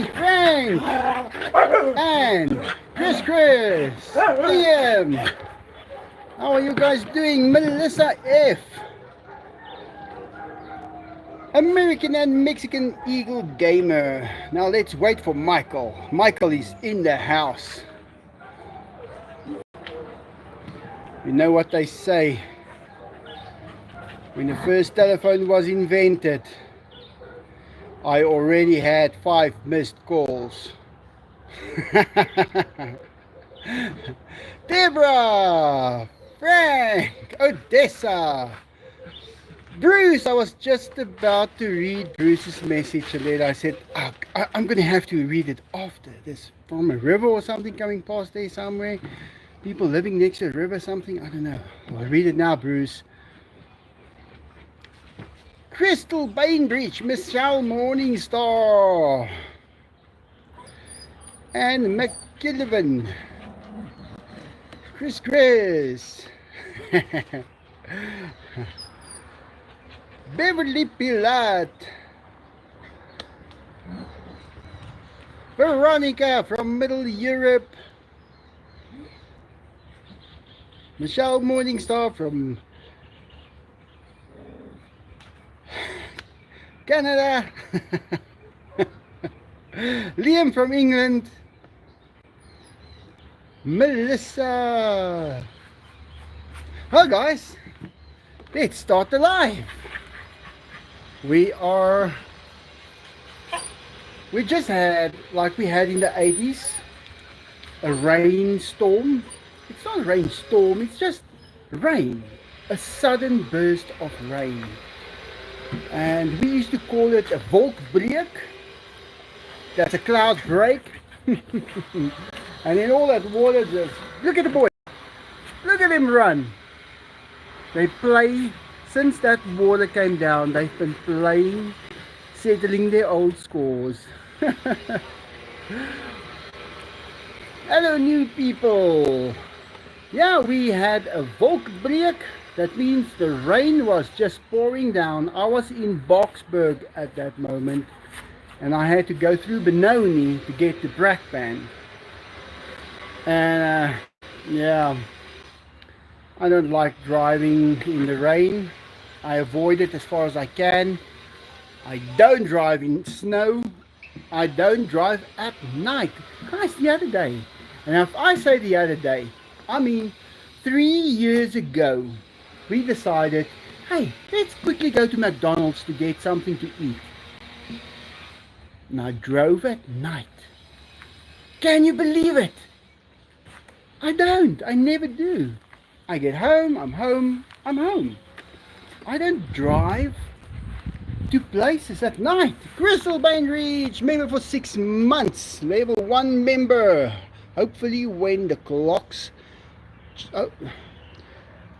Frank, and Chris, Liam. How are you guys doing? Melissa F, American and Mexican Eagle Gamer. Now let's wait for Michael. Michael is in the house. You know what they say. When the first telephone was invented, I already had 5 missed calls. Deborah, Frank, Odessa, Bruce. I was just about to read Bruce's message and then I said, I'm going to have to read it after this. From a river or something coming past there somewhere. People living next to a river, something, I don't know. I'll read it now, Bruce. Crystal Bainbridge, Michelle Morningstar, and McKillivan, Chris, Beverly Pilat, Veronica from Middle Europe, Michelle Morningstar from Canada, Liam from England, Melissa. Well guys, let's start the live. We just had, like we had in the 80s, a rainstorm. It's not a rainstorm, it's just rain, a sudden burst of rain. And we used to call it a wolkbreek. That's a cloud break. And then all that water just, look at the boy, look at him run. They play, since that water came down, they've been playing, settling their old scores. Hello new people. Yeah, we had a wolkbreek. That means the rain was just pouring down. I was in Boksburg at that moment and I had to go through Benoni to get to Brakpan. And yeah, I don't like driving in the rain. I avoid it as far as I can. I don't drive in snow. I don't drive at night. Guys, the other day, and if I say the other day, I mean 3 years ago, we decided, hey, let's quickly go to McDonald's to get something to eat. And I drove at night. Can you believe it? I don't. I never do. I get home, I'm home, I'm home. I don't drive to places at night. Crystal Bainbridge, member for 6 months. Level 1 member. Hopefully when the clocks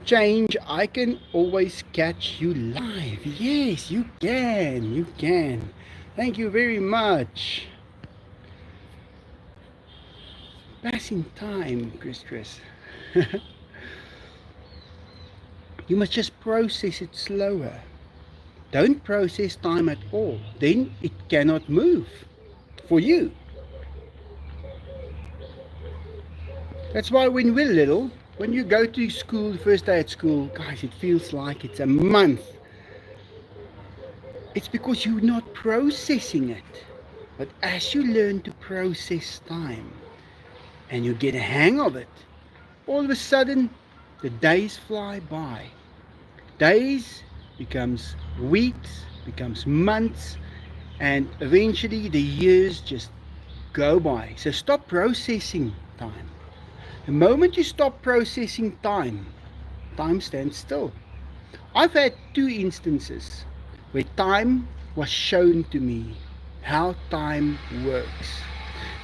change, I can always catch you live. Yes, you can. Thank you very much. Passing time, Chris. You must just process it slower. Don't process time at all, then it cannot move for you. That's why when we're little, when you go to school, the first day at school, guys, it feels like it's a month. It's because you're not processing it. But as you learn to process time and you get a hang of it, all of a sudden the days fly by. Days becomes weeks, becomes months, and eventually the years just go by. So stop processing time. The moment you stop processing time, time stands still. I've had 2 instances where time was shown to me, how time works.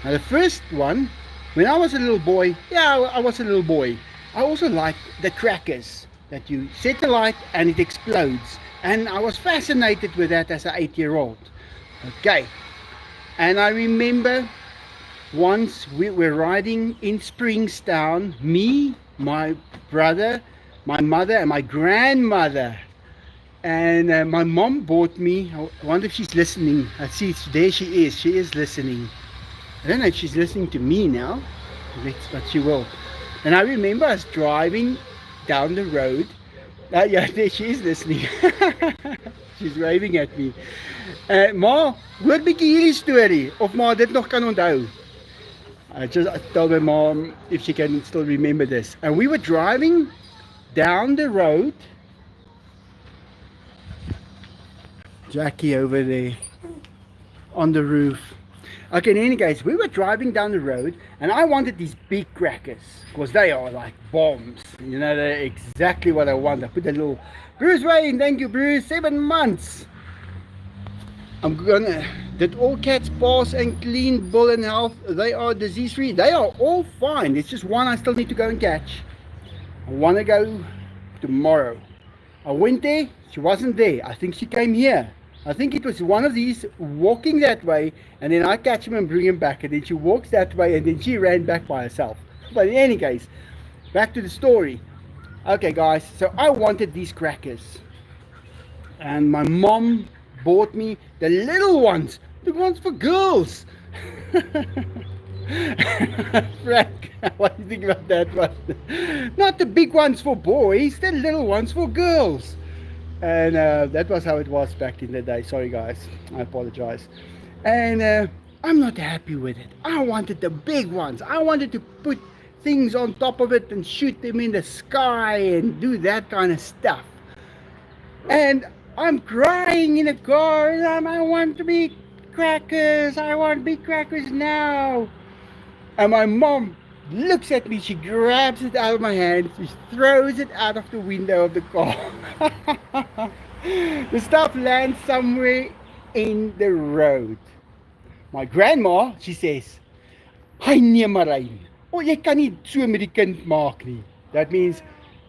Now the first one, when I was a little boy, I was a little boy. I also liked the crackers that you set the light and it explodes. And I was fascinated with that as an 8-year-old. Okay. And I remember once we were riding in Springstown, me, my brother, my mother and my grandmother. And my mom bought me, I wonder if she's listening. I see there she is listening. I don't know if she's listening to me now, but she will. And I remember us driving down the road. Yeah, there she is listening. She's waving at me. Ma, hoor bietjie hierdie storie of ma dit nog kan onthou. I told my mom if she can still remember this. And we were driving down the road. Jackie over there on the roof. Okay, in any case, we were driving down the road and I wanted these big crackers because they are like bombs. You know, they're exactly what I want. I put a little, Bruce Wayne, thank you Bruce, 7 months. Did all cats pass and clean, bull and health? They are disease free. They are all fine. It's just one I still need to go and catch. I want to go tomorrow. I went there, she wasn't there. I think she came here. I think it was one of these walking that way, and then I catch him and bring him back, and then she walks that way, and then she ran back by herself. But in any case, back to the story. Okay guys, so I wanted these crackers, and my mom bought me the little ones, the ones for girls. Frank, what do you think about that one? Not the big ones for boys, the little ones for girls. And that was how it was back in the day. Sorry guys, I apologize. And I'm not happy with it. I wanted the big ones. I wanted to put things on top of it and shoot them in the sky and do that kind of stuff. And I'm crying in the car, and I want to be crackers. I want big crackers now. And my mom looks at me, she grabs it out of my hand, she throws it out of the window of the car. The stuff lands somewhere in the road. My grandma, she says, "Hy nee Marijn, jy kan nie so met die kind maak nie." That means,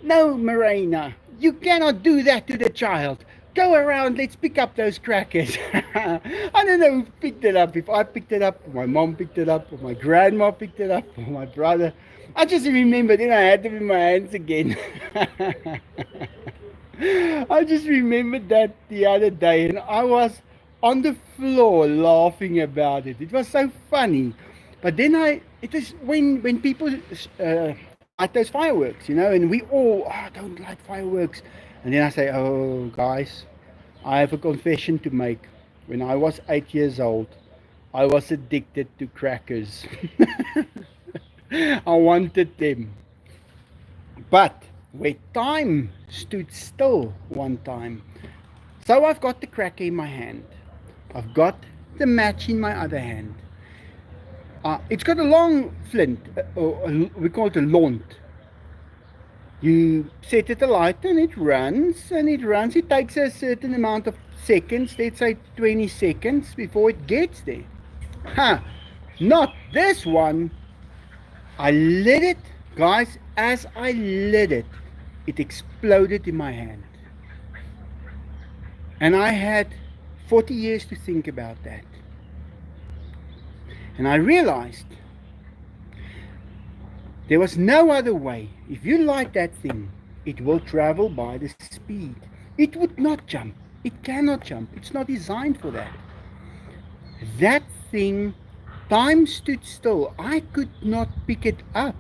"No Marina, you cannot do that to the child. Go around, let's pick up those crackers." I don't know who picked it up, if I picked it up, or my mom picked it up, or my grandma picked it up, or my brother. I just remember then I had them in my hands again. I just remembered that the other day, and I was on the floor laughing about it. It was so funny. But then it is when people light those fireworks, you know, and we all don't light fireworks. And then I say, "Oh guys, I have a confession to make. When I was 8 years old, I was addicted to crackers." I wanted them. But where time stood still one time. So I've got the cracker in my hand. I've got the match in my other hand. It's got a long flint, we call it a lont. You set it alight and it runs and it runs. It takes a certain amount of seconds, let's say 20 seconds before it gets there. Not this one. I lit it, guys. As I lit it, it exploded in my hand. And I had 40 years to think about that. And I realized there was no other way. If you light that thing, it will travel by the speed. It would not jump. It cannot jump. It's not designed for that. That thing, time stood still. I could not pick it up.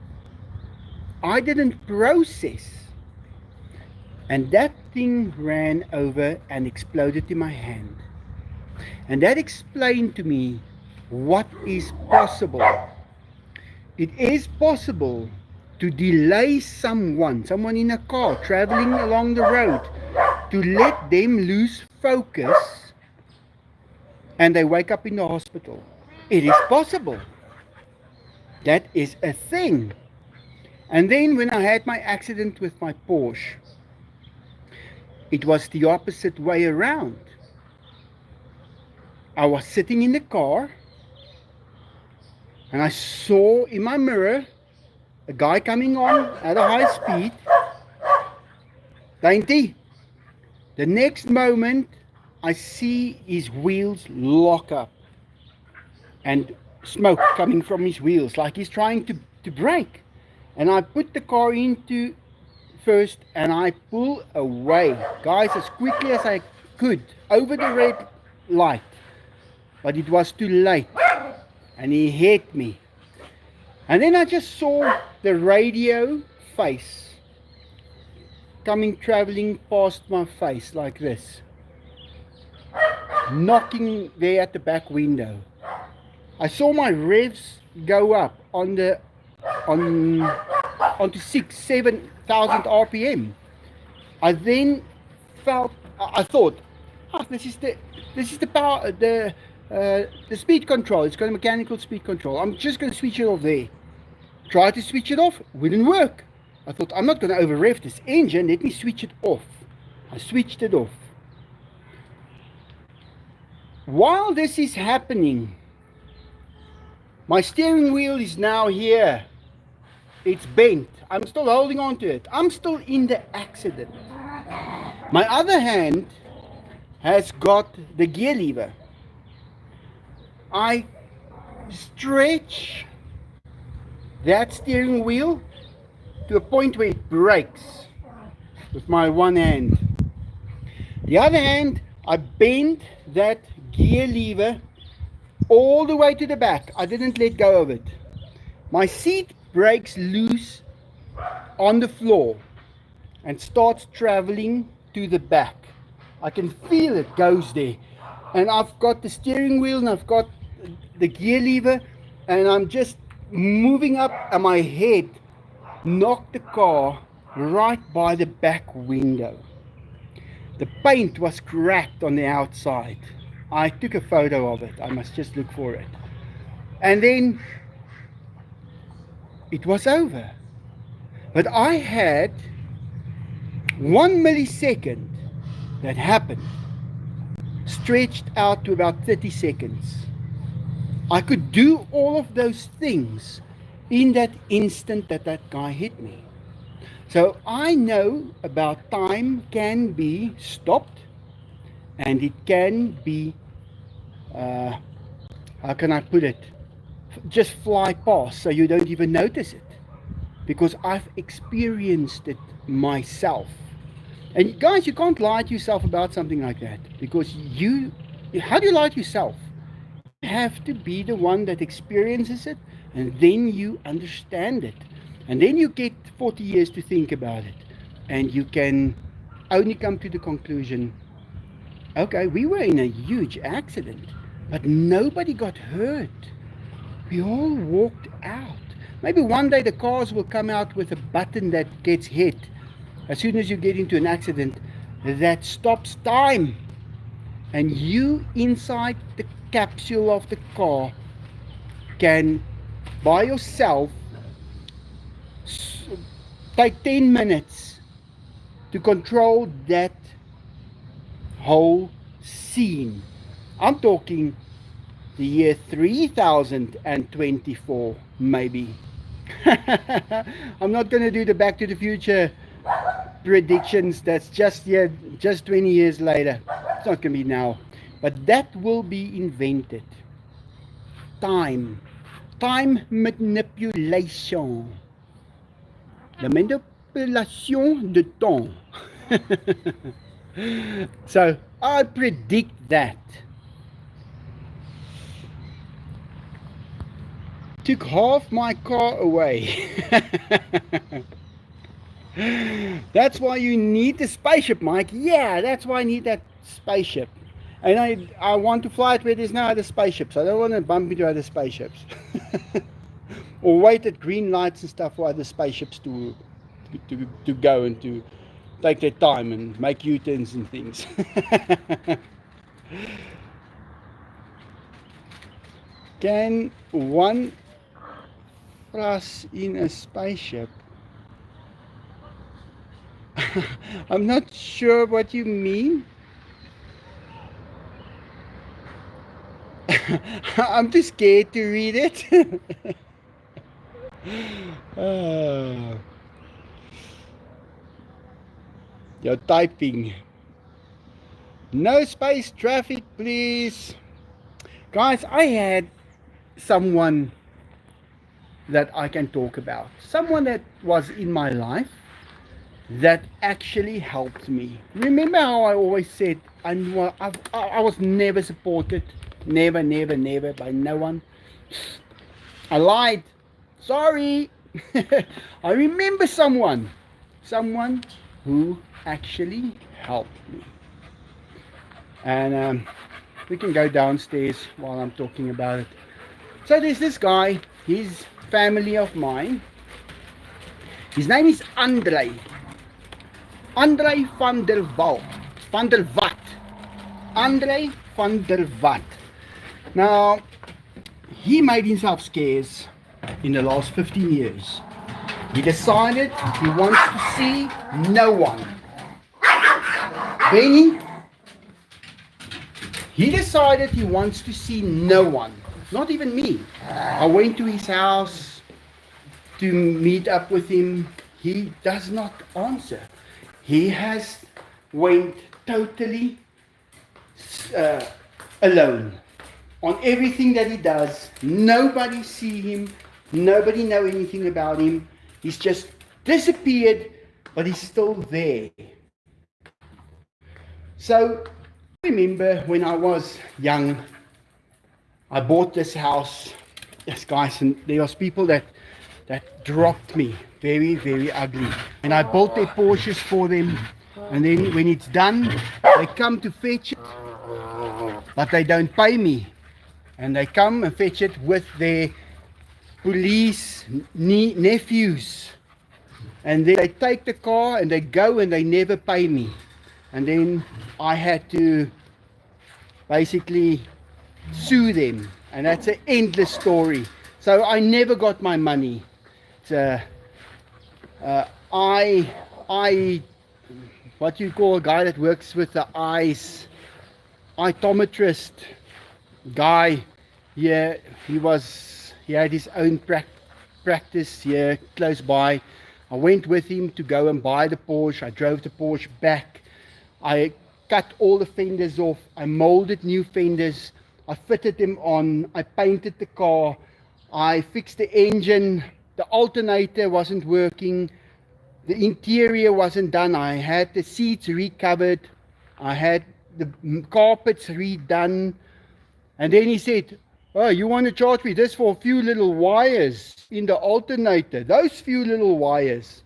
I didn't process. And that thing ran over and exploded in my hand. And that explained to me what is possible. It is possible to delay someone in a car traveling along the road, to let them lose focus and they wake up in the hospital. It is possible. That is a thing. And then when I had my accident with my Porsche, it was the opposite way around. I was sitting in the car and I saw in my mirror a guy coming on at a high speed. Dainty. The next moment I see his wheels lock up and smoke coming from his wheels like he's trying to brake. And I put the car into first and I pull away, guys, as quickly as I could over the red light. But it was too late and he hit me. And then I just saw the radio face traveling past my face like this, knocking there at the back window. I saw my revs go up onto 7,000 RPM. I then I thought, oh, this is the power, the speed control. It's got a mechanical speed control. I'm just going to switch it off there. Try to switch it off, wouldn't work. I thought, I'm not going to over rev this engine, let me switch it off. I switched it off. While this is happening, my steering wheel is now here. It's bent. I'm still holding on to it. I'm still in the accident. My other hand has got the gear lever. I stretch that steering wheel to a point where it breaks with my one hand. The other hand, I bend that gear lever all the way to the back. I didn't let go of it. My seat breaks loose on the floor and starts traveling to the back. I can feel it goes there. And I've got the steering wheel and I've got the gear lever and I'm just moving up and my head knocked the car right by the back window. The paint was cracked on the outside. I took a photo of it. I must just look for it. And then it was over. But I had 1 millisecond that happened, stretched out to about 30 seconds. I could do all of those things in that instant that guy hit me. So I know about time can be stopped and it can be, how can I put it, just fly past so you don't even notice it, because I've experienced it myself. And guys, you can't lie to yourself about something like that, because how do you lie to yourself? You have to be the one that experiences it, and then you understand it, and then you get 40 years to think about it, and you can only come to the conclusion, okay, we were in a huge accident, but nobody got hurt. We all walked out. Maybe one day the cars will come out with a button that gets hit as soon as you get into an accident that stops time, and you inside the capsule of the car can by yourself take 10 minutes to control that whole scene. I'm talking the year 3024 maybe. I'm not going to do the Back to the Future predictions. That's just 20 years later. It's not going to be now, but that will be invented. Time manipulation, la manipulation de temps. So I predict that. Took half my car away. That's why you need the spaceship, Mike. Yeah, that's why I need that spaceship. And I want to fly it where there's no other spaceships. I don't want to bump into other spaceships. Or wait at green lights and stuff for other spaceships to go and to take their time and make U-turns and things. Can one thrust in a spaceship? I'm not sure what you mean. I'm too scared to read it. You're typing. No space traffic, please. Guys, I had someone that I can talk about. Someone that was in my life that actually helped me. Remember how I always said I was never supported, never, never, never by no one. I lied. Sorry. I remember someone who actually helped me. And we can go downstairs while I'm talking about it. So there's this guy, he's family of mine. His name is Andre van der Walt. Andre van der Walt. Now, he made himself scarce in the last 15 years. He decided he wants to see no one. Benny, he decided he wants to see no one, not even me. I went to his house to meet up with him. He does not answer. He has went totally alone on everything that he does. Nobody see him. Nobody know anything about him. He's just disappeared, but he's still there. So I remember when I was young, I bought this house. Yes, guys, and there was people that dropped me very, very ugly. And I bought their Porsches for them. And then when it's done, they come to fetch it, but they don't pay me. And they come and fetch it with their police nephews. And then they take the car and they go and they never pay me. And then I had to basically sue them. And that's an endless story. So I never got my money. What you call a guy that works with the eyes, optometrist guy. Yeah, he had his own practice here close by. I went with him to go and buy the Porsche. I drove the Porsche back. I cut all the fenders off. I molded new fenders. I fitted them on. I painted the car. I fixed the engine. The alternator wasn't working. The interior wasn't done. I had the seats recovered. I had the carpets redone. And then he said, "Oh, you want to charge me this for a few little wires in the alternator? Those few little wires."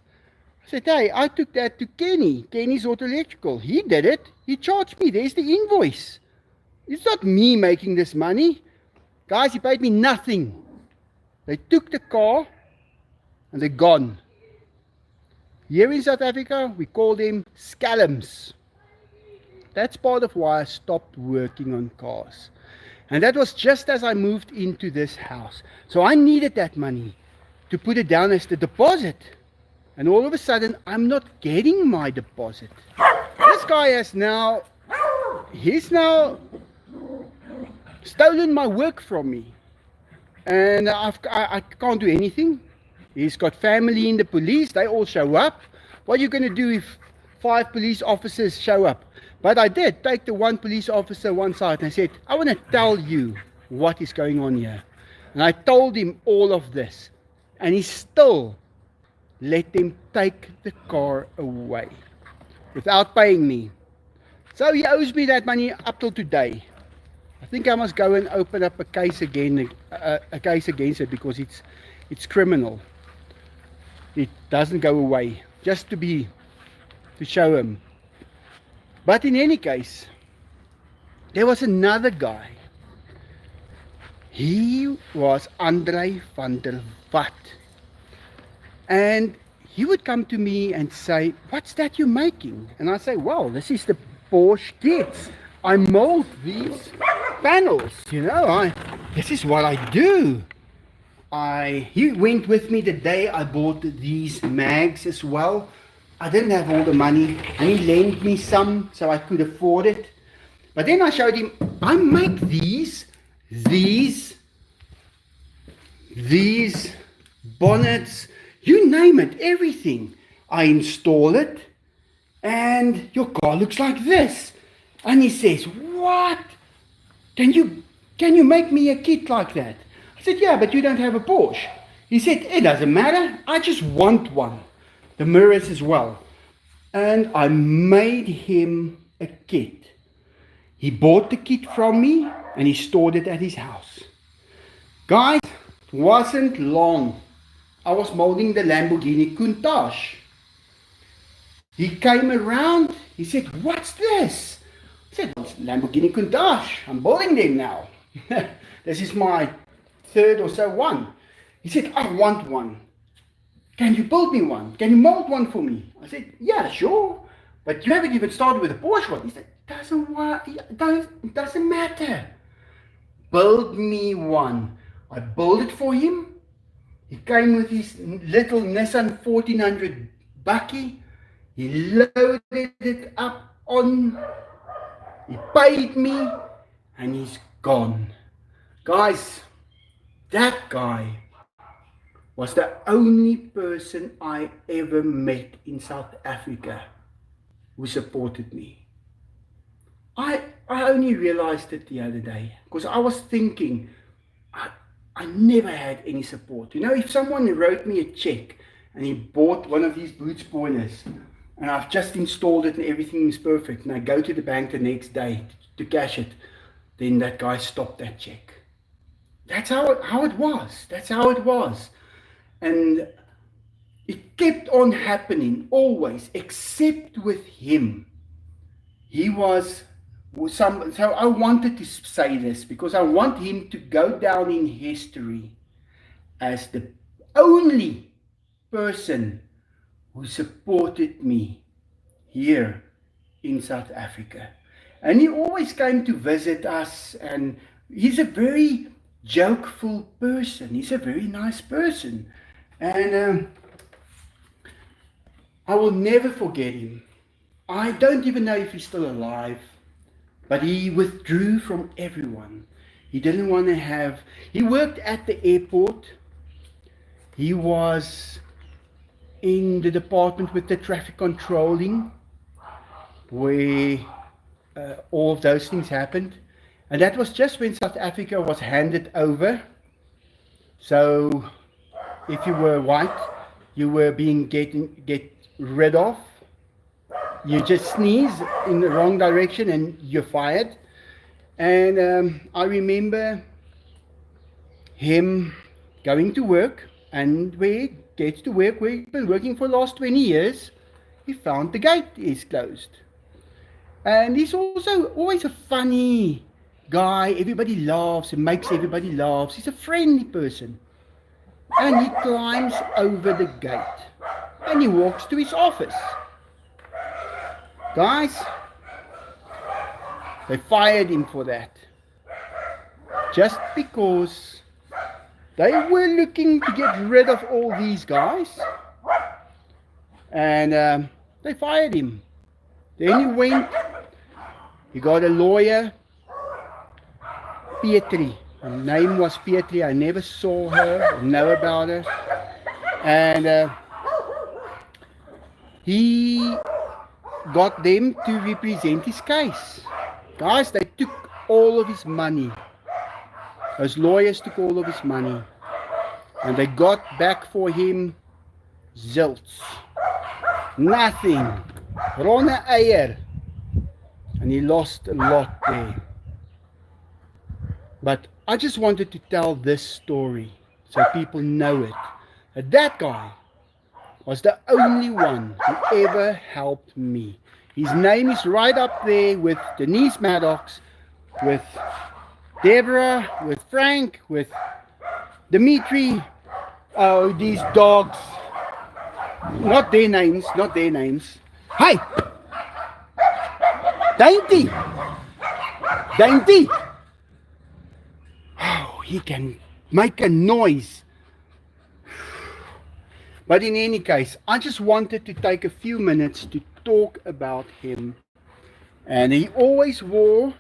I said, "Hey, I took that to Kenny's Auto Electrical. He did it. He charged me. There's the invoice. It's not me making this money. Guys, he paid me nothing." They took the car and they're gone. Here in South Africa, we call them scalums. That's part of why I stopped working on cars. And that was just as I moved into this house. So I needed that money to put it down as the deposit. And all of a sudden, I'm not getting my deposit. This guy he's now stolen my work from me. And I can't do anything. He's got family in the police. They all show up. What are you going to do if 5 police officers show up? But I did take the one police officer one side and I said, "I want to tell you what is going on here." And I told him all of this. And he still let them take the car away without paying me. So he owes me that money up till today. I think I must go and open up a case again, a case against it, because it's criminal. It doesn't go away, just to show him. But in any case, there was another guy. He was Andre van der Walt. And he would come to me and say, "What's that you're making?" And I say, "Well, this is the Porsche Kids. I mold these panels, this is what I do." He went with me the day I bought these mags as well. I didn't have all the money, and he lent me some so I could afford it. But then I showed him, I make these bonnets, you name it, everything. I install it, and your car looks like this. And he says, "What? Can you make me a kit like that?" I said, "Yeah, but you don't have a Porsche." He said, "It doesn't matter. I just want one. The mirrors as well." and I made him a kit. He bought the kit from me and he stored it at his house. Guys, it wasn't long. I was molding the Lamborghini Countach. He came around, he said, "What's this?" I said, "It's Lamborghini Countach. I'm building them now." This is my third or so one. He said, "I want one. Can you build me one? Can you mold one for me?" I said, "Yeah, sure. But you haven't even started with a Porsche one." He said, doesn't matter. Build me one." I built it for him. He came with his little Nissan 1400 bakkie. He loaded it up on, he paid me, and he's gone. Guys, that guy was the only person I ever met in South Africa who supported me. I only realized it the other day because I was thinking, I never had any support. You know, if someone wrote me a check and he bought one of these boot spoilers and I've just installed it and everything is perfect and I go to the bank the next day to cash it, then that guy stopped that check. That's how it was. That's how it was. And it kept on happening always, except with him. He was so I wanted to say this because I want him to go down in history as the only person who supported me here in South Africa. And he always came to visit us, and he's a very jokeful person. He's a very nice person. And I will never forget him. I don't even know if he's still alive, but he withdrew from everyone. He didn't want to have, he worked at the airport. He was in the department with the traffic controlling, where all of those things happened. And that was just when South Africa was handed over. So if you were white, you were being get rid of. You just sneeze in the wrong direction and you're fired. And I remember him going to work, and where he gets to work, where he's been working for the last 20 years, he found the gate is closed. And he's also always a funny guy. Everybody laughs and makes everybody laugh. He's a friendly person. And he climbs over the gate and he walks to his office. Guys, they fired him for that. Just because they were looking to get rid of all these guys. And they fired him. Then he went, he got a lawyer, Pietri. Her name was Pietri. I never saw her or know about her. And he got them to represent his case. Guys, they took all of his money. Those lawyers took all of his money. And they got back for him zilts. Nothing. Ronne eier. And he lost a lot there. But I just wanted to tell this story so people know it. That guy was the only one who ever helped me. His name is right up there with Denise Maddox, with Deborah, with Frank, with Dimitri. Oh, these dogs. Not their names, not their names. Hey! Dainty! Dainty! Oh, he can make a noise. But in any case, I just wanted to take a few minutes to talk about him. And he always wore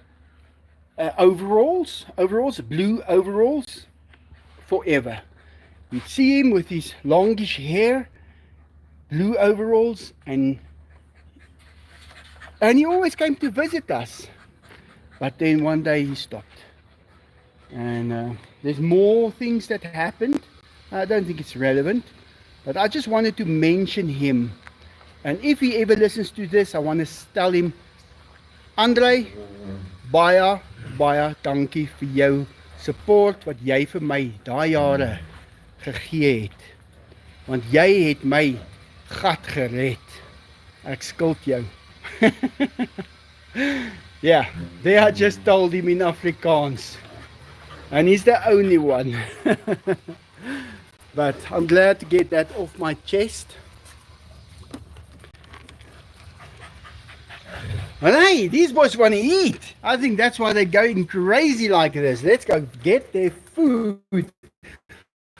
overalls, blue overalls, forever. You'd see him with his longish hair, blue overalls, and he always came to visit us. But then one day he stopped. And there's more things that happened. I don't think it's relevant. But I just wanted to mention him. And if he ever listens to this, I want to tell him, Andre, baie, baie dankie vir jou support wat jy vir my daai jare gegee het. Want jy het my gat gered. Ek skuld jou. Yeah, there I just told him in Afrikaans. And he's the only one. But I'm glad to get that off my chest. Well, hey, these boys want to eat. I think that's why they're going crazy like this. Let's go get their food.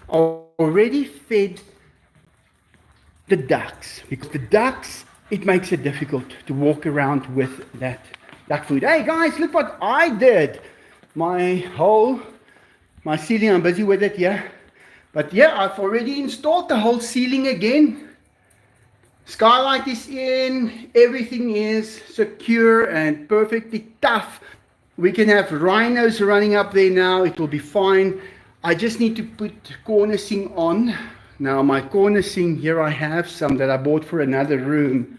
Already fed the ducks, because the ducks, it makes it difficult to walk around with that duck food. Hey guys, look what I did. My ceiling, I'm busy with it here. But yeah, I've already installed the whole ceiling again. Skylight is in, everything is secure and perfectly tough. We can have rhinos running up there now, it will be fine. I just need to put cornicing on. Now my cornicing, here I have some that I bought for another room.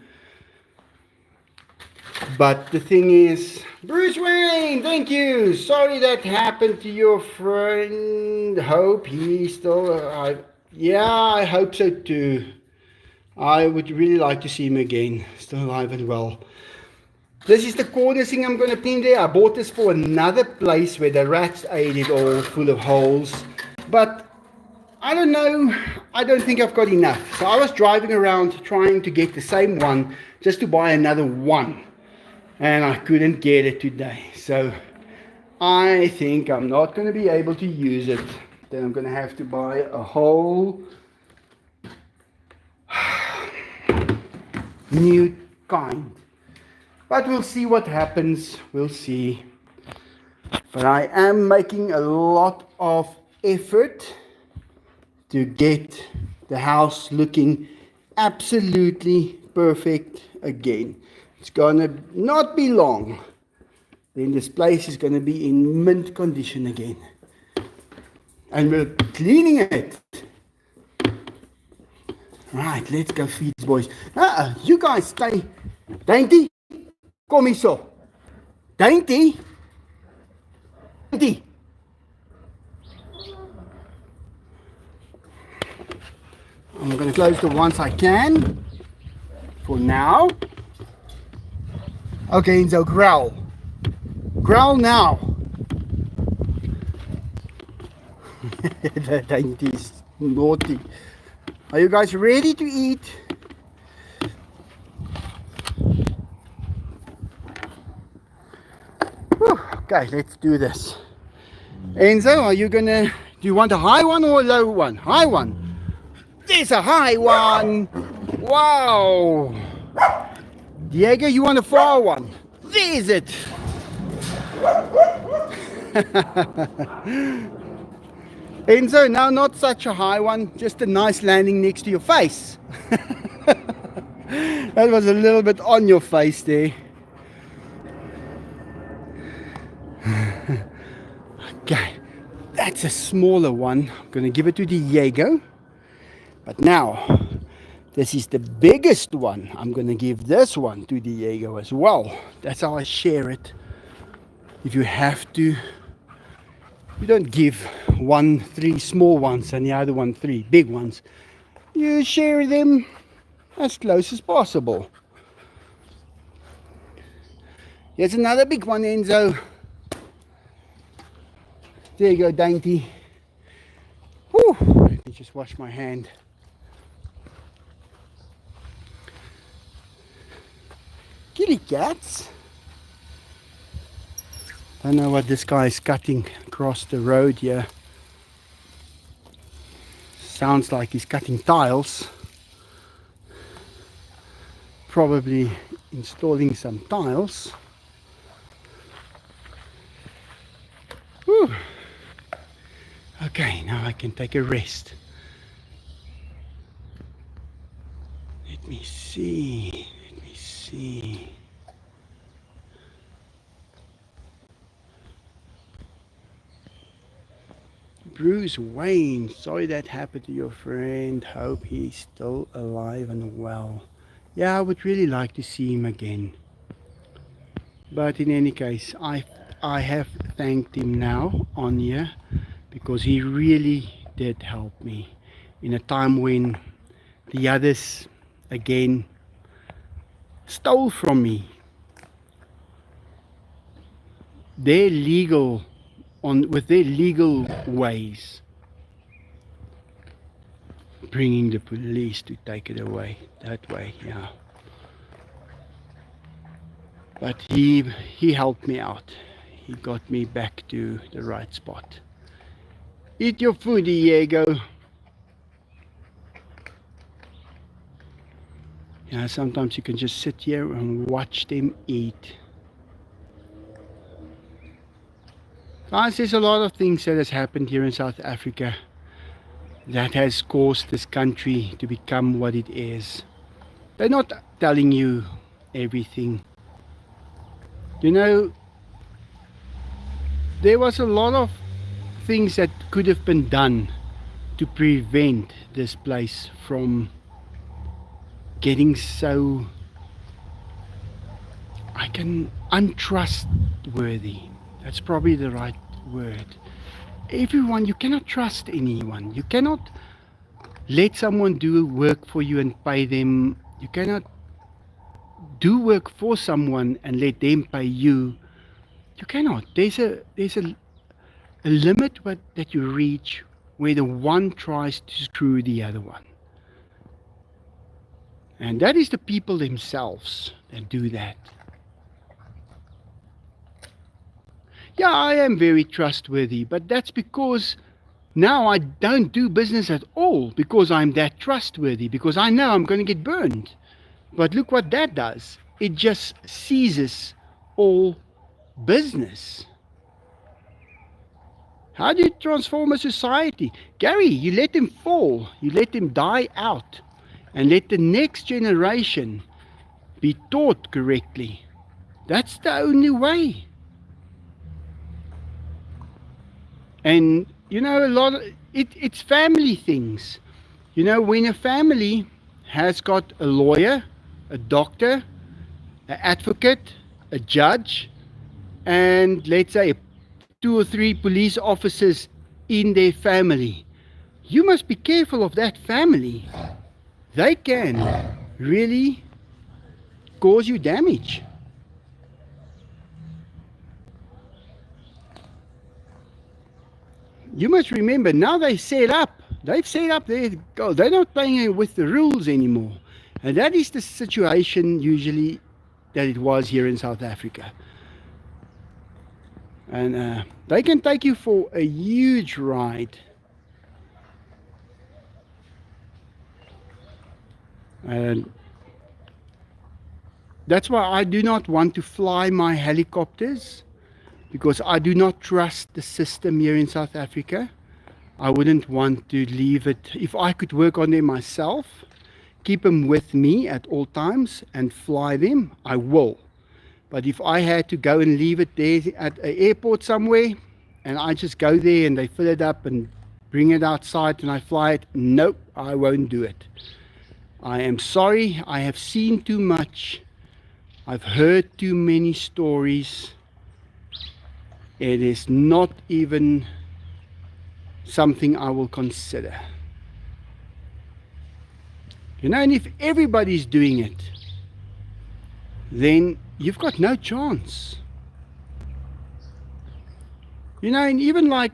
But the thing is, Bruce Wayne, thank you. Sorry that happened to your friend. Hope he's still alive. Yeah, I hope so too. I would really like to see him again, still alive and well. This is the cornicing I'm going to pin there. I bought this for another place where the rats ate it all full of holes. But I don't know, I don't think I've got enough. So I was driving around trying to get the same one just to buy another one. And I couldn't get it today. So I think I'm not going to be able to use it. Then I'm going to have to buy a whole new kind. But we'll see what happens. We'll see. But I am making a lot of effort to get the house looking absolutely perfect again. It's gonna not be long, then this place is gonna be in mint condition again. And we're cleaning it. Right, let's go feed these boys. You guys stay. Dainty, kom hier so. Dainty. Dainty. I'm going to close the ones I can for now. Okay, Enzo, growl. Growl now. The Dainty's naughty. Are you guys ready to eat? Whew, okay, let's do this. Enzo, are you gonna, do you want a high one or a low one? High one. There's a high one. Wow. Diego, you want a far one? There's it. Enzo, now not such a high one, just a nice landing next to your face. That was a little bit on your face there. Okay, that's a smaller one. I'm going to give it to Diego. But now, this is the biggest one. I'm going to give this one to Diego as well. That's how I share it. If you have to, you don't give one 3 small ones and the other one 3 big ones. You share them as close as possible. Here's another big one, Enzo. There you go, Dainty. Whew. Let me just wash my hand. Kitty cats. Don't know what this guy is cutting across the road here. Sounds like he's cutting tiles. Probably installing some tiles. Whew. Okay, now I can take a rest. Let me see. Bruce Wayne, sorry that happened to your friend. Hope he's still alive and well. Yeah, I would really like to see him again. But in any case, I have thanked him now on here because he really did help me in a time when the others again stole from me their legal on with their legal ways, bringing the police to take it away that way. Yeah, but he helped me out. He got me back to the right spot. Eat your food, Diego. Yeah, sometimes you can just sit here and watch them eat. Guys, there's a lot of things that has happened here in South Africa that has caused this country to become what it is. They're not telling you everything. You know, there was a lot of things that could have been done to prevent this place from getting so untrustworthy. That's probably the right word. Everyone, you cannot trust anyone. You cannot let someone do work for you and pay them. You cannot do work for someone and let them pay you. You cannot. There's a limit that you reach where the one tries to screw the other one. And that is the people themselves that do that. Yeah, I am very trustworthy, but that's because now I don't do business at all because I'm that trustworthy, because I know I'm going to get burned. But look what that does. It just seizes all business. How do you transform a society? Gary, you let them fall, you let them die out, and let the next generation be taught correctly. That's the only way. And you know, a lot of it's family things. You know, when a family has got a lawyer, a doctor, an advocate, a judge, and let's say 2 or 3 police officers in their family, you must be careful of that family. They can really cause you damage. You must remember, now they've set up their goal. They're not playing with the rules anymore. And that is the situation usually that it was here in South Africa. And they can take you for a huge ride. And that's why I do not want to fly my helicopters, because I do not trust the system here in South Africa. I wouldn't want to leave it. If I could work on them myself, keep them with me at all times and fly them, I will. But if I had to go and leave it there at an airport somewhere, and I just go there and they fill it up and bring it outside and I fly it, nope, I won't do it. I am sorry, I have seen too much. I've heard too many stories. It is not even something I will consider. You know, and if everybody's doing it, then you've got no chance. You know, and even like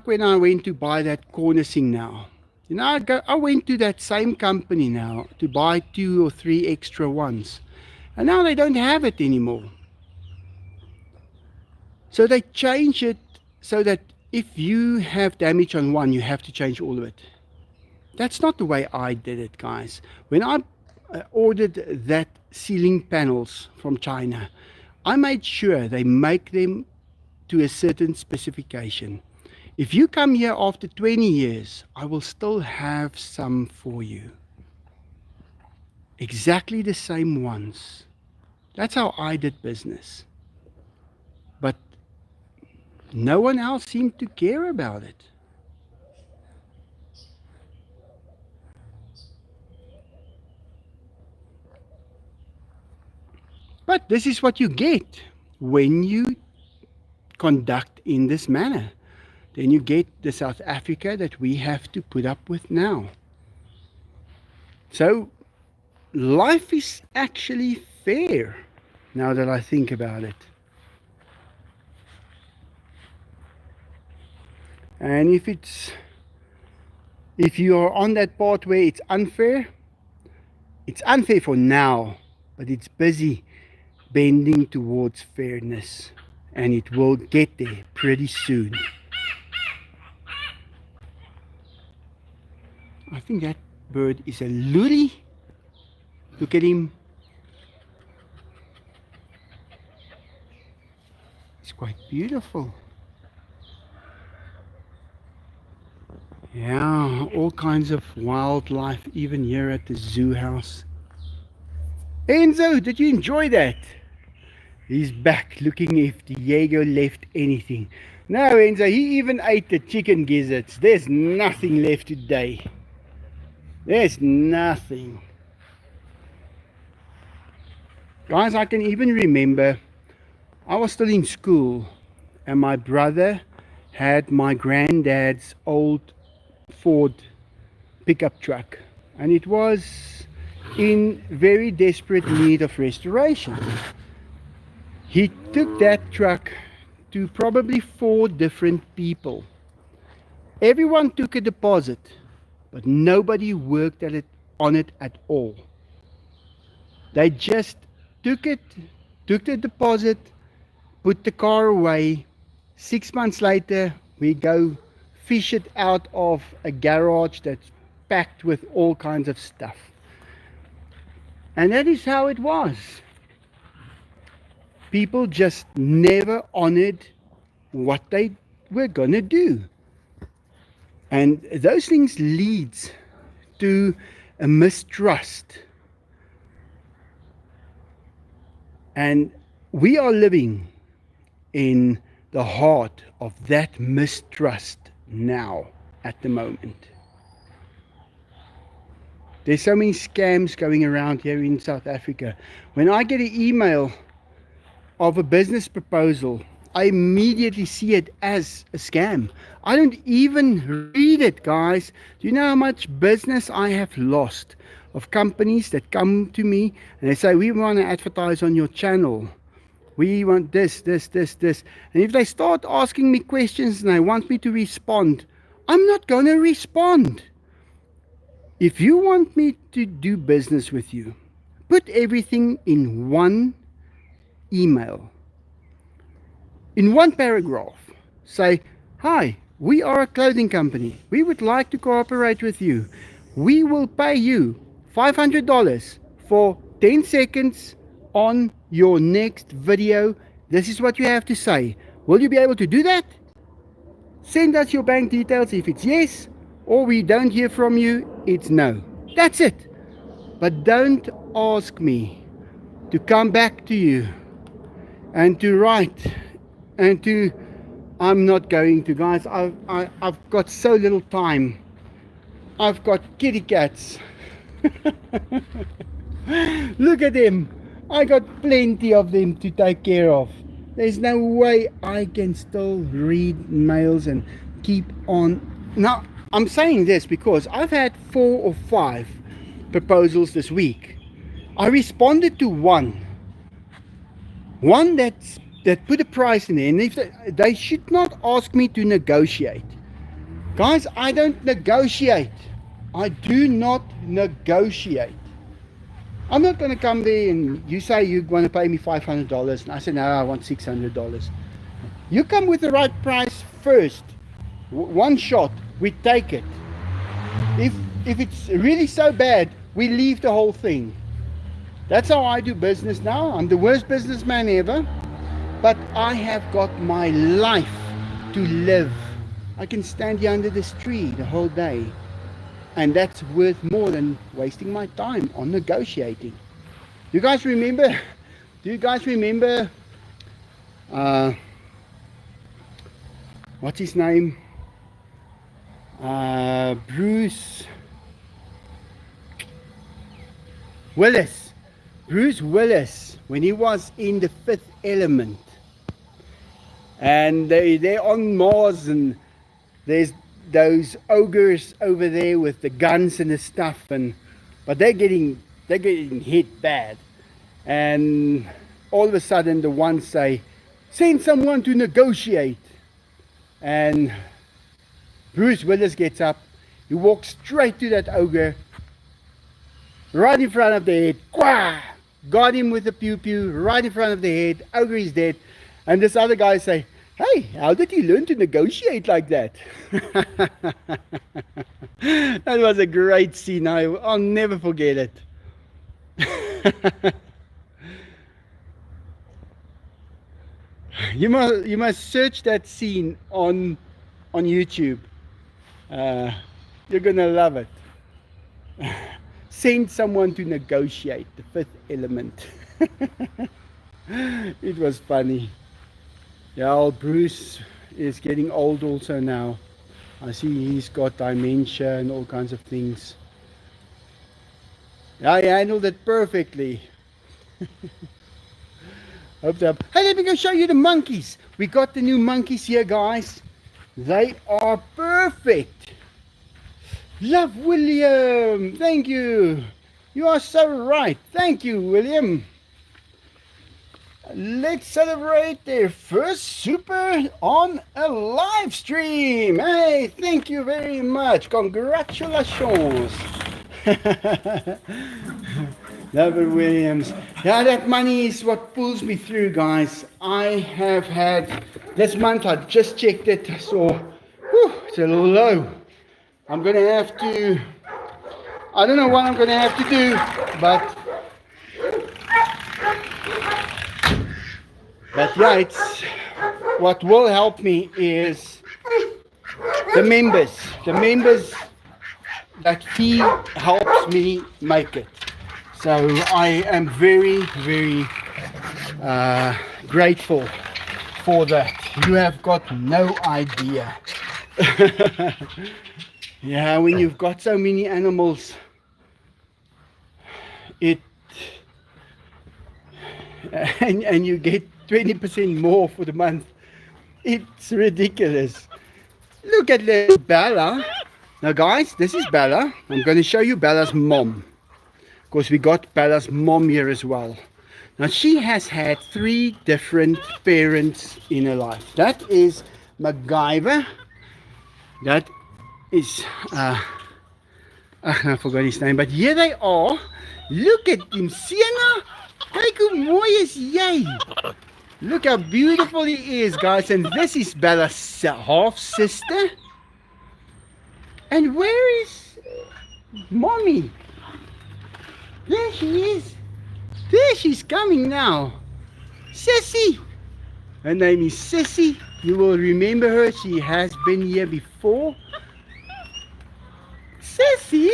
when I went to buy that corner thing now, you know, I went to that same company now to buy 2 or 3 extra ones. And now they don't have it anymore. So they change it so that if you have damage on one, you have to change all of it. That's not the way I did it, guys. When I ordered that ceiling panels from China, I made sure they make them to a certain specification. If you come here after 20 years, I will still have some for you. Exactly the same ones. That's how I did business. But no one else seemed to care about it. this is what you get when you conduct in this manner. Then you get the South Africa that we have to put up with now. So life is actually fair, now that I think about it. And if you are on that part where it's unfair for now, but it's busy bending towards fairness, and it will get there pretty soon. I think that bird is a luri. Look at him. It's quite beautiful. Yeah, all kinds of wildlife, even here at the zoo house. Enzo, did you enjoy that? He's back looking if Diego left anything. No, Enzo, he even ate the chicken gizzards. There's nothing left today. There's nothing. Guys, I can even remember I was still in school and my brother had my granddad's old Ford pickup truck, and it was in very desperate need of restoration. He took that truck to probably 4 different people. Everyone took a deposit, but nobody worked on it at all. They just took the deposit, put the car away. 6 months later, we go fish it out of a garage that's packed with all kinds of stuff. And that is how it was. People just never honored what they were gonna do. And those things leads to a mistrust. And we are living in the heart of that mistrust now at the moment. There's so many scams going around here in South Africa. When I get an email of a business proposal, I immediately see it as a scam. I don't even read it, guys. Do you know how much business I have lost of companies that come to me and they say, we want to advertise on your channel. We want this. And if they start asking me questions and they want me to respond, I'm not going to respond. If you want me to do business with you, put everything in one email. In one paragraph, say, hi, we are a clothing company. We would like to cooperate with you. We will pay you $500 for 10 seconds on your next video. This is what you have to say. Will you be able to do that? Send us your bank details if it's yes, or we don't hear from you, it's no. That's it. But don't ask me to come back to you and to write and to, I'm not going to, guys. I've got so little time. I've got kitty cats. Look at them. I got plenty of them to take care of. There's no way I can still read mails and keep on. Now, I'm saying this because I've had 4 or 5 proposals this week. I responded to one that put a price in there, and if they should not ask me to negotiate. Guys, I don't negotiate. I do not negotiate. I'm not going to come there and you say you want to pay me $500 and I say no, I want $600. You come with the right price first. One shot, we take it. If it's really so bad, we leave the whole thing. That's how I do business now. I'm the worst businessman ever, but I have got my life to live. I can stand here under this tree the whole day, and that's worth more than wasting my time on negotiating. You guys remember? Do you guys remember? What's his name? Bruce Willis. Bruce Willis, when he was in The Fifth Element, and they're on Mars, and there's those ogres over there with the guns and the stuff, but they're getting hit bad, and all of a sudden the ones say, send someone to negotiate, and Bruce Willis gets up, he walks straight to that ogre, right in front of the head, quah! Got him with a pew pew right in front of the head. Ogre is dead. And this other guy say, hey, how did he learn to negotiate like that? That was a great scene. I'll never forget it. You must search that scene on YouTube. You're gonna love it. Send someone to negotiate, The Fifth Element. It was funny. Yeah, old Bruce is getting old also now. I see he's got dementia and all kinds of things. I handled it perfectly. Hope that. Hey, let me go show you the monkeys. We got the new monkeys here, guys. They are perfect. Love William, thank you. You are so right. Thank you, William. Let's celebrate their first super on a live stream. Hey, thank you very much. Congratulations. Love it, Williams. Yeah, that money is what pulls me through, guys. I have had, this month I just checked it, I saw, it's a little low. I'm going to have to, I don't know what I'm going to have to do, but yeah, it's, what will help me is the members that fee helps me make it. So I am very, very grateful for that. You have got no idea. Yeah, when you've got so many animals, and you get 20% more for the month, it's ridiculous. Look at little Bella. Now guys, this is Bella. I'm going to show you Bella's mom, because we got Bella's mom here as well. Now she has had 3 different parents in her life. That is MacGyver. That is I forgot his name, but here they are. Look at him, Sienna. Kyk hoe mooi is jy. Look how beautiful he is, guys. And this is Bella's half sister. And where is mommy? There she is. There she's coming now. Sissy. Her name is Sissy. You will remember her. She has been here before. Sissy.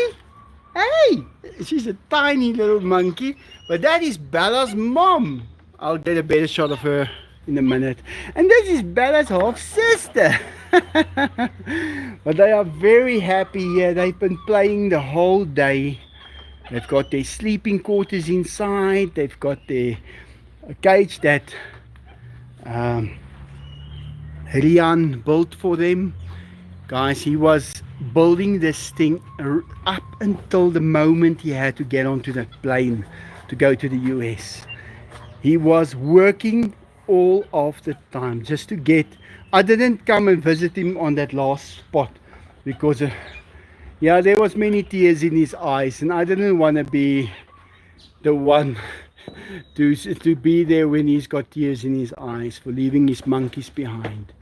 Hey. She's a tiny little monkey. But that is Bella's mom. I'll get a better shot of her in a minute. And this is Bella's half sister. But they are very happy here. They've been playing the whole day. They've got their sleeping quarters inside. They've got their cage that Rian built for them. Guys, he was building this thing up until the moment he had to get onto that plane to go to the US. He was working all of the time just to get. I didn't come and visit him on that last spot because yeah, there was many tears in his eyes, and I didn't want to be the one to be there when he's got tears in his eyes for leaving his monkeys behind,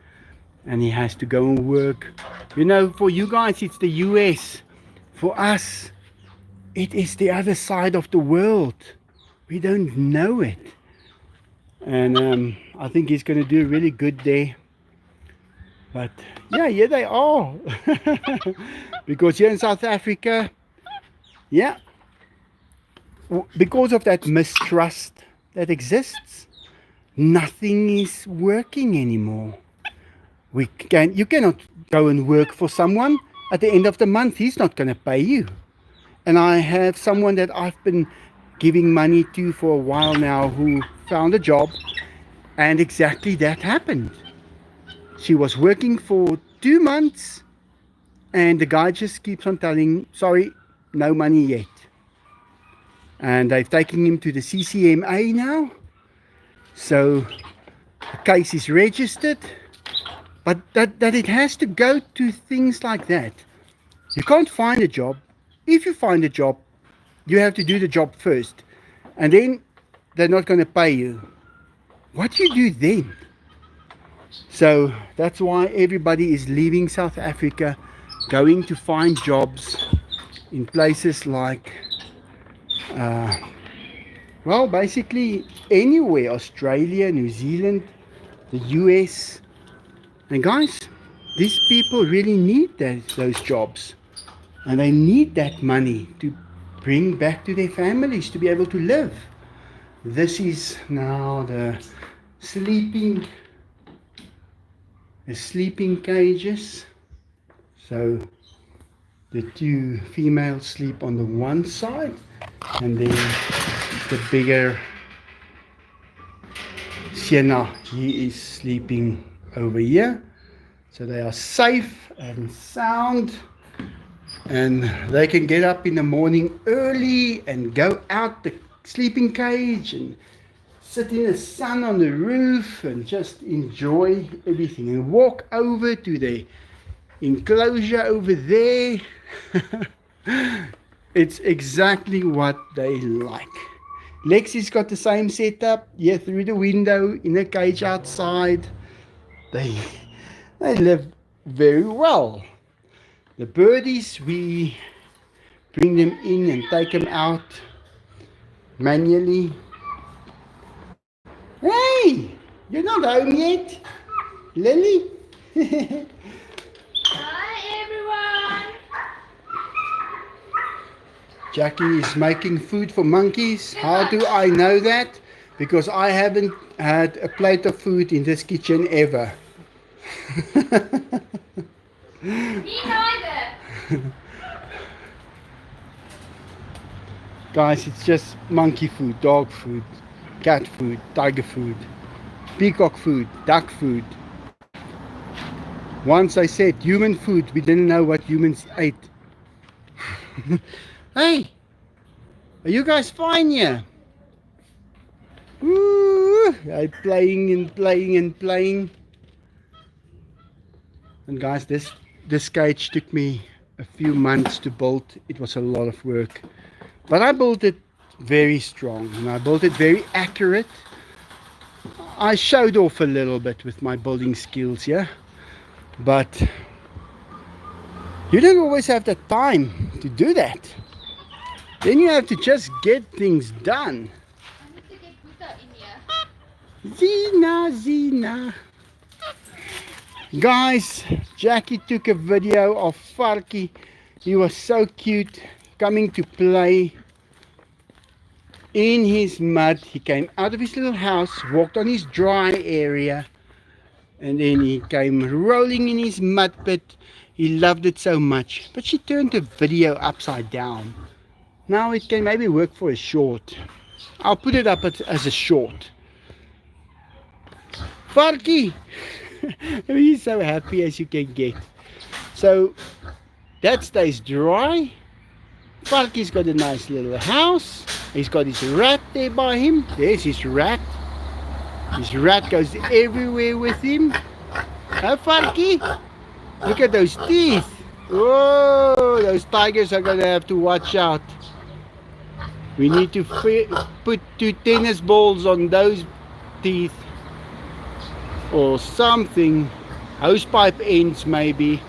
and he has to go and work. You know, for you guys it's the US. For us it is the other side of the world. We don't know it. And I think he's going to do really good there. But yeah, here they are. Because here in South Africa, yeah, because of that mistrust that exists, nothing is working anymore. You cannot go and work for someone. At the end of the month, he's not going to pay you. And I have someone that I've been giving money to for a while now who found a job, and exactly that happened. She was working for 2 months, and the guy just keeps on telling, sorry, no money yet. And they've taken him to the CCMA now. So the case is registered. But that it has to go to things like that. You can't find a job. If you find a job, you have to do the job first. And then they're not going to pay you. What do you do then? So that's why everybody is leaving South Africa, going to find jobs in places like, well, basically anywhere. Australia, New Zealand, the US. And guys, these people really need those jobs. And they need that money to bring back to their families, to be able to live. This is now the sleeping cages. So the two females sleep on the one side, and then the bigger Sienna, he is sleeping over here. So they are safe and sound, and they can get up in the morning early and go out the sleeping cage and sit in the sun on the roof and just enjoy everything, and walk over to the enclosure over there. It's exactly what they like. Lexi's got the same setup, yeah, through the window, in a cage outside. They live very well. The birdies, we bring them in and take them out manually. Hey, you're not home yet, Lily? Hi everyone! Jackie is making food for monkeys. How do I know that? Because I haven't had a plate of food in this kitchen ever. Me neither! Guys, it's just monkey food, dog food, cat food, tiger food, peacock food, duck food. Once I said human food, we didn't know what humans ate. Hey, are you guys fine here? Woo, I'm playing and playing and playing. And guys, this cage took me a few months to build. It was a lot of work, but I built it very strong, and I built it very accurate. I showed off a little bit with my building skills here, but you don't always have the time to do that. Then you have to just get things done. I need to get Buddha in here. Zina. Guys, Jackie took a video of Farky. He was so cute, coming to play in his mud. He came out of his little house, walked on his dry area, and then he came rolling in his mud pit. He loved it so much, but she turned the video upside down. Now it can maybe work for a short. I'll put it up as a short. Farky! He's so happy as you can get. So that stays dry. Farky's got a nice little house. He's got his rat there by him. There's his rat. His rat goes everywhere with him. Huh, Farky? Look at those teeth. Whoa, those tigers are going to have to watch out. We need to put 2 tennis balls on those teeth. Or something. Hosepipe ends maybe.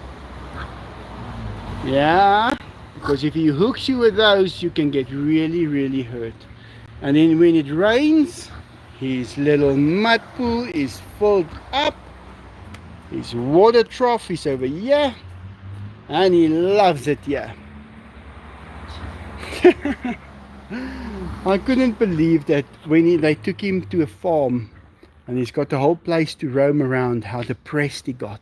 Yeah. Because if he hooks you with those, you can get really, really hurt. And then when it rains, his little mud pool is filled up. His water trough is over here. And he loves it here. I couldn't believe that when they took him to a farm and he's got the whole place to roam around, how depressed he got.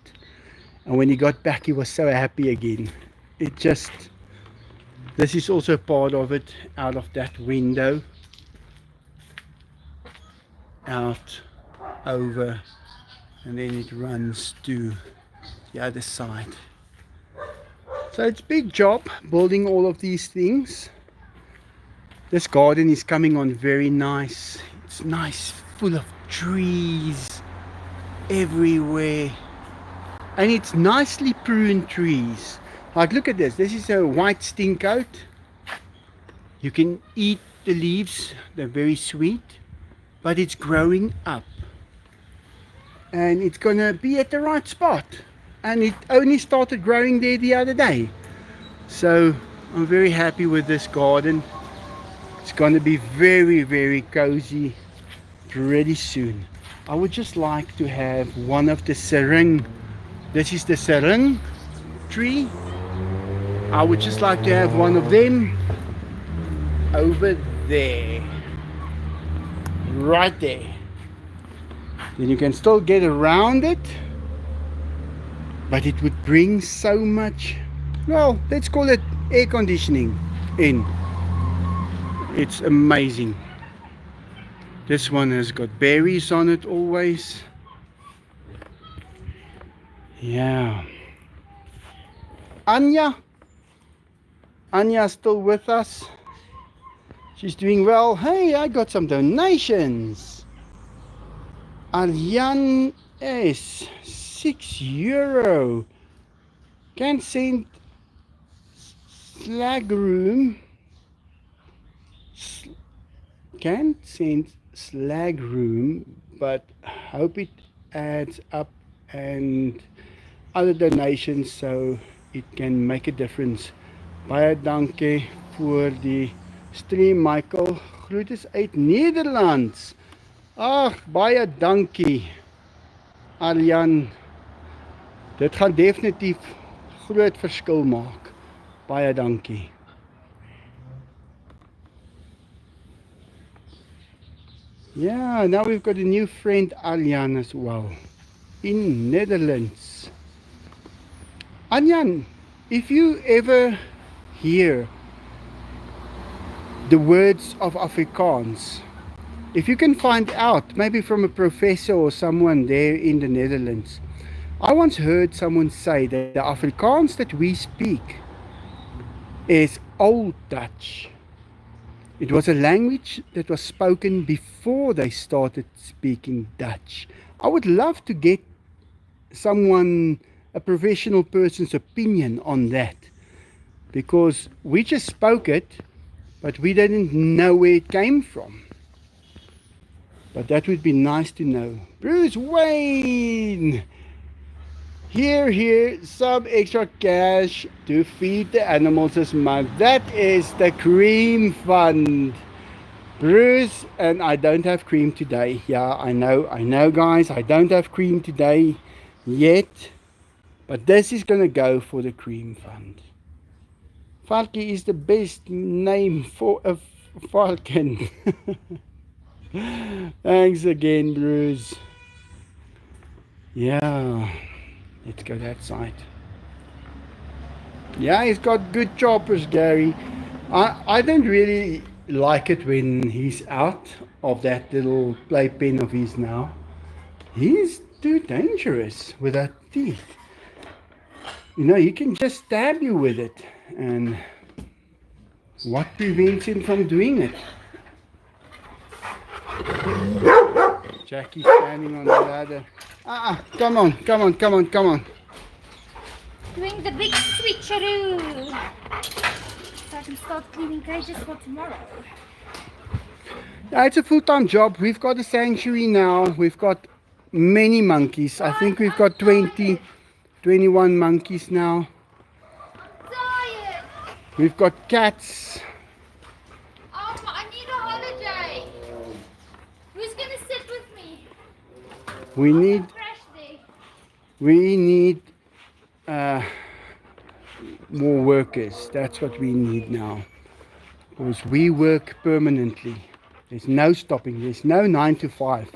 And when he got back, he was so happy again. This is also part of it, out of that window. out over, and then it runs to the other side. So it's a big job building all of these things. This garden is coming on very nice. It's nice, full of trees everywhere, and it's nicely pruned trees. Like, look at this. This is a white stinkgoat. You can eat the leaves, they're very sweet, but it's growing up and it's gonna be at the right spot, and it only started growing there the other day. So I'm very happy with this garden. It's gonna be very, very cozy pretty soon. I would just like to have one of the sarang. This is the sarang tree. I would just like to have one of them over there, right there. Then you can still get around it, but it would bring so much, well, let's call it air conditioning in. It's amazing. This one has got berries on it always. Yeah. Anya's still with us. She's doing well. Hey, I got some donations. Arjan S, €6. Can't send slag room. Can't send slag room, but hope it adds up and other donations so it can make a difference. Baie dankie voor die stream, Michael. Groetes uit Nederlands. Ag, baie dankie, Arjan. Dit gaan definitief groot verskil maak. Baie dankie. Yeah, now we've got a new friend, Arjan, as well, in Netherlands. Arjan, if you ever hear the words of Afrikaans, if you can find out, maybe from a professor or someone there in the Netherlands. I once heard someone say that the Afrikaans that we speak is Old Dutch. It was a language that was spoken before they started speaking Dutch. I would love to get someone, a professional person's opinion on that, because we just spoke it, but we didn't know where it came from. But that would be nice to know. Bruce Wayne! Here, some extra cash to feed the animals this month. That is the cream fund. Bruce, and I don't have cream today. Yeah, I know guys, I don't have cream today yet. But this is going to go for the cream fund. Falky is the best name for a falcon. Thanks again, Bruce. Yeah. Let's go that side. Yeah, he's got good choppers, Gary. I don't really like it when he's out of that little playpen of his now. He's too dangerous with that teeth. You know, he can just stab you with it. And what prevents him from doing it? Jackie's standing on the ladder. Come on. Doing the big switcheroo. So I can start cleaning cages for tomorrow. Yeah, it's a full-time job. We've got a sanctuary now. We've got many monkeys. I think we've got 20, 21 monkeys now. Tired. We've got cats. I need a holiday. Who's gonna sit with me? We need more workers. That's what we need now, because we work permanently. There's no stopping. There's no 9 to 5.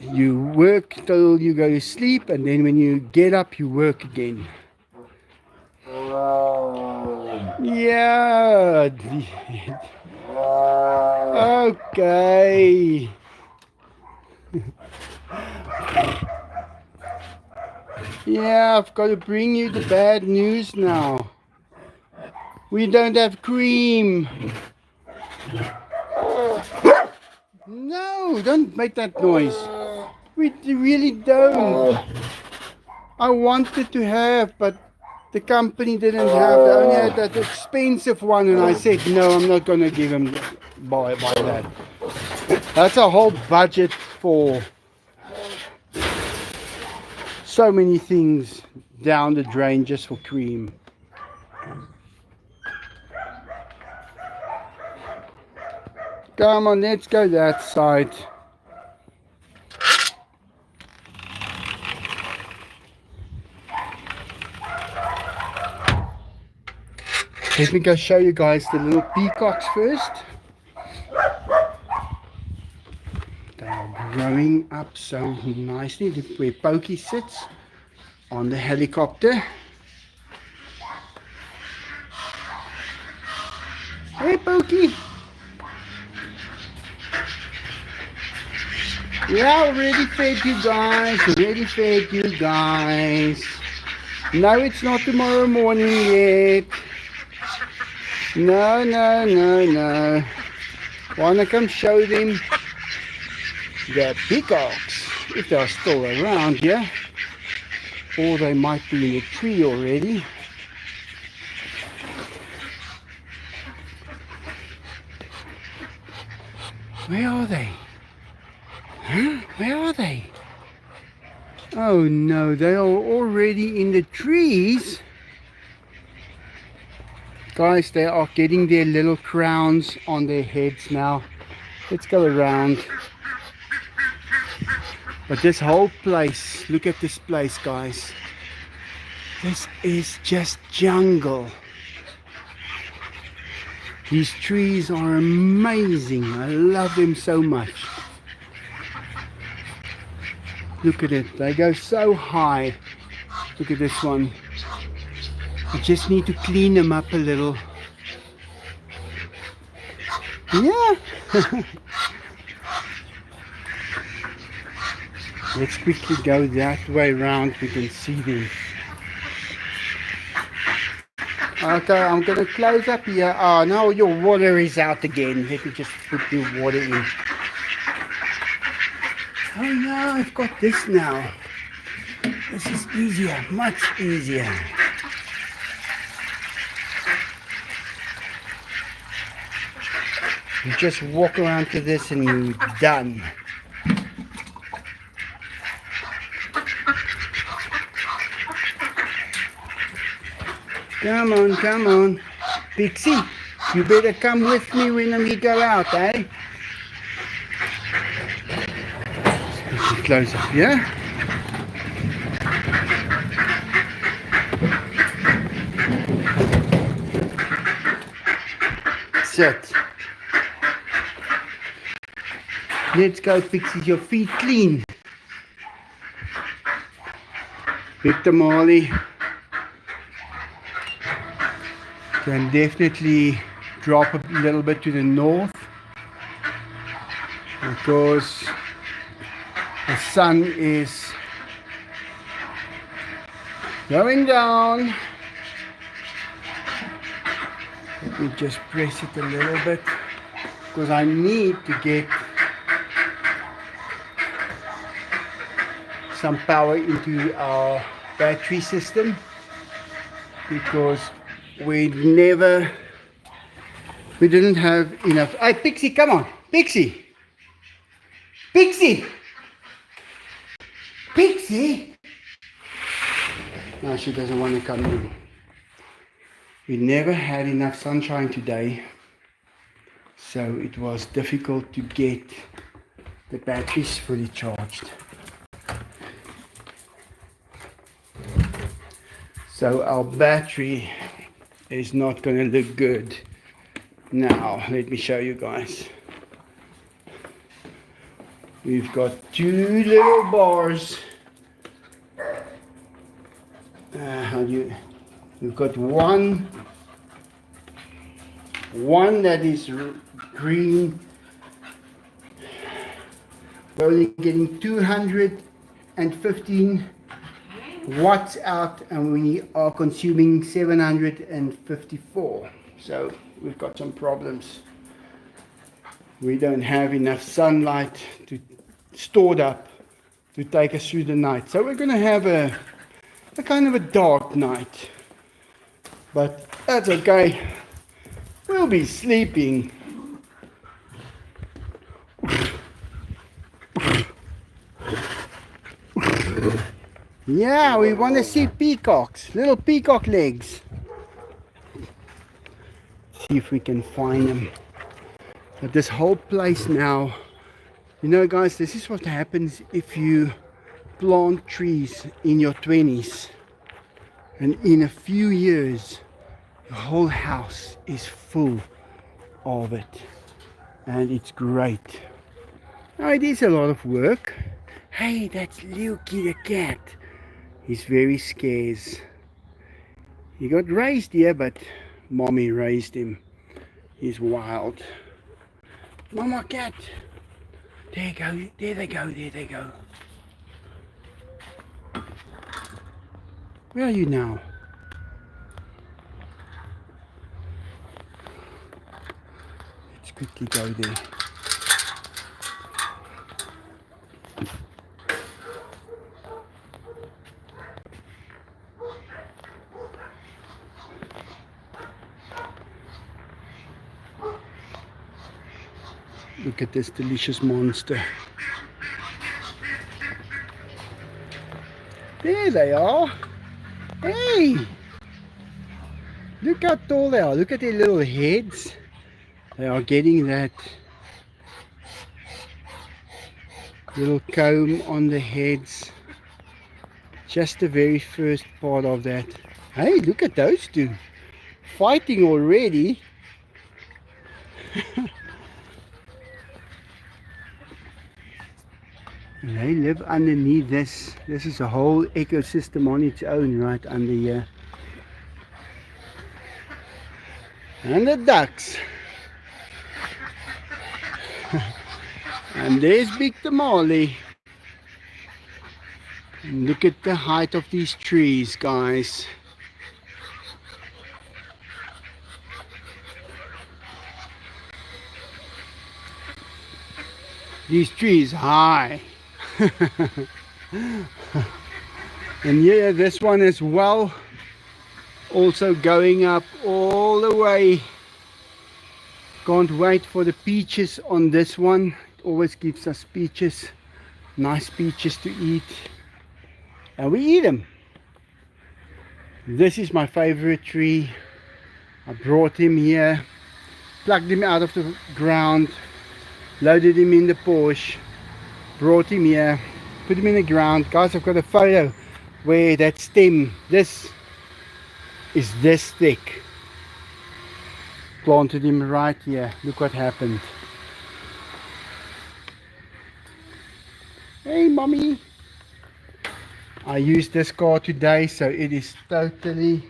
You work till you go to sleep, and then when you get up you work again. Yeah. Okay. Yeah, I've got to bring you the bad news now. We don't have cream. No, don't make that noise. We really don't. I wanted to have, but the company didn't have. They only had that expensive one, and I said, no, I'm not going to give them buy that. That's a whole budget for so many things down the drain just for cream. Come on, let's go that side. Let me go show you guys the little peacocks first. They are growing up so nicely. Look where Pokey sits on the helicopter. Hey Pokey! Yeah, already fed you guys. Already fed you guys. No, it's not tomorrow morning yet. No, no, no, no. Wanna come show them the peacocks, if they're still around here. Or they might be in a tree already. Where are they? Huh? Where are they? Oh no, they are already in the trees. Guys, they are getting their little crowns on their heads now. Let's go around. But this whole place, look at this place, guys. This is just jungle. These trees are amazing. I love them so much. Look at it. They go so high. Look at this one. You just need to clean them up a little. Yeah. Let's quickly go that way around. We can see them. Okay, I'm going to close up here. Oh, no, your water is out again. Let me just put the water in. Oh, no, I've got this now. This is easier, much easier. You just walk around to this and you're done. Come on, come on. Pixie, you better come with me when we go out, eh? Close up, yeah? Sit. Let's go fix your feet clean. Victor Marley can definitely drop a little bit to the north because the sun is going down. Let me just press it a little bit because I need to get some power into our battery system because we didn't have enough. Hey Pixie, come on, Pixie, Pixie, Pixie. No, she doesn't want to come in. We never had enough sunshine today, so it was difficult to get the batteries fully charged. So our battery is not going to look good. Now, let me show you guys. We've got two little bars. We've got one that is green. We're only getting 215 watts out, and we are consuming 754. So we've got some problems. We don't have enough sunlight to stored up to take us through the night. So we're going to have a kind of a dark night. But that's okay. We'll be sleeping. Yeah, we want to see peacocks, little peacock legs. See if we can find them. But this whole place now, you know guys, this is what happens if you plant trees in your 20s. And in a few years, the whole house is full of it. And it's great. Now it is a lot of work. Hey, that's Lukey the cat. He's very scarce. He got raised here, but mommy raised him. He's wild. Mama cat. There you go, there they go, there they go. Where are you now? Let's quickly go there. Look at this delicious monster. There they are. Hey! Look how tall they are. Look at their little heads. They are getting that little comb on the heads. Just the very first part of that. Hey, look at those two. Fighting already. They live underneath this. This is a whole ecosystem on its own right under here. And the ducks. And there's Big Tamale. And look at the height of these trees, guys. These trees high. And yeah, this one as well, also going up all the way. Can't wait for the peaches on this one. It always gives us peaches, nice peaches to eat, and we eat them. This is my favorite tree. I brought him here, plucked him out of the ground, loaded him in the Porsche, brought him here, put him in the ground. Guys, I've got a photo where that stem, this is this thick. Planted him right here. Look what happened. Hey mommy. I used this car today, so it is totally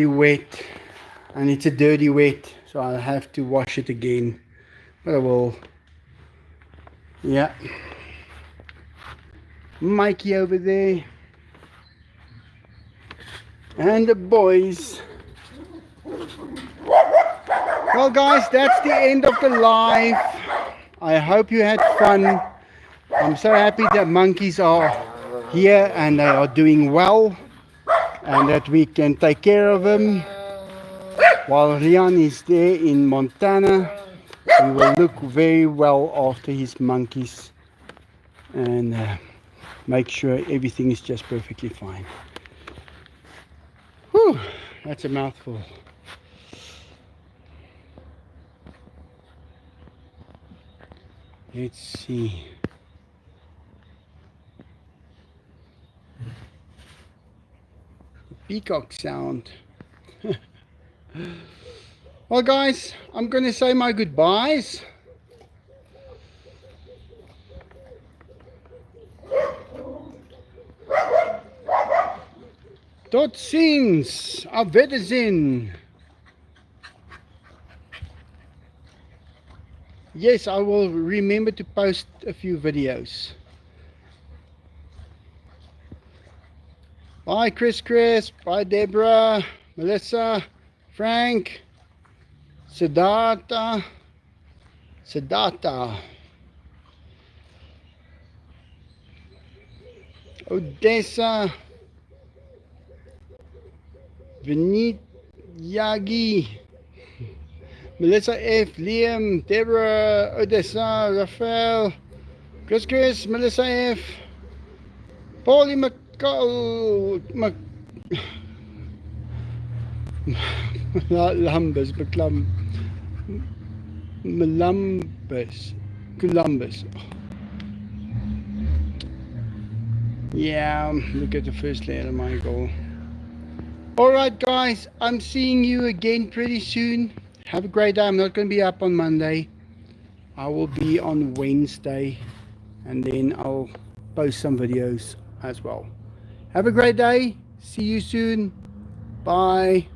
wet, and it's a dirty wet, so I'll have to wash it again, but I will. Yeah, Mikey over there and the boys. Well guys, that's the end of the live. I hope you had fun. I'm so happy that monkeys are here and they are doing well, and that we can take care of them while Rian is there in Montana. He will look very well after his monkeys and make sure everything is just perfectly fine. Whew, that's a mouthful. Let's see. Peacock sound. Well guys, I'm going to say my goodbyes. Tot ziens. Auf Wiedersehen. yes, I will remember to post a few videos. Bye, Chris. Bye, Deborah, Melissa, Frank, Siddhartha, Odessa, Vinit, Yagi, Melissa F, Liam, Deborah, Odessa, Raphael, Chris, Melissa F, Paulie Columbus. Yeah, look at the first letter, Michael. Alright guys, I'm seeing you again pretty soon. Have a great day. I'm not going to be up on Monday. I will be on Wednesday, and then I'll post some videos as well. Have a great day. See you soon. Bye.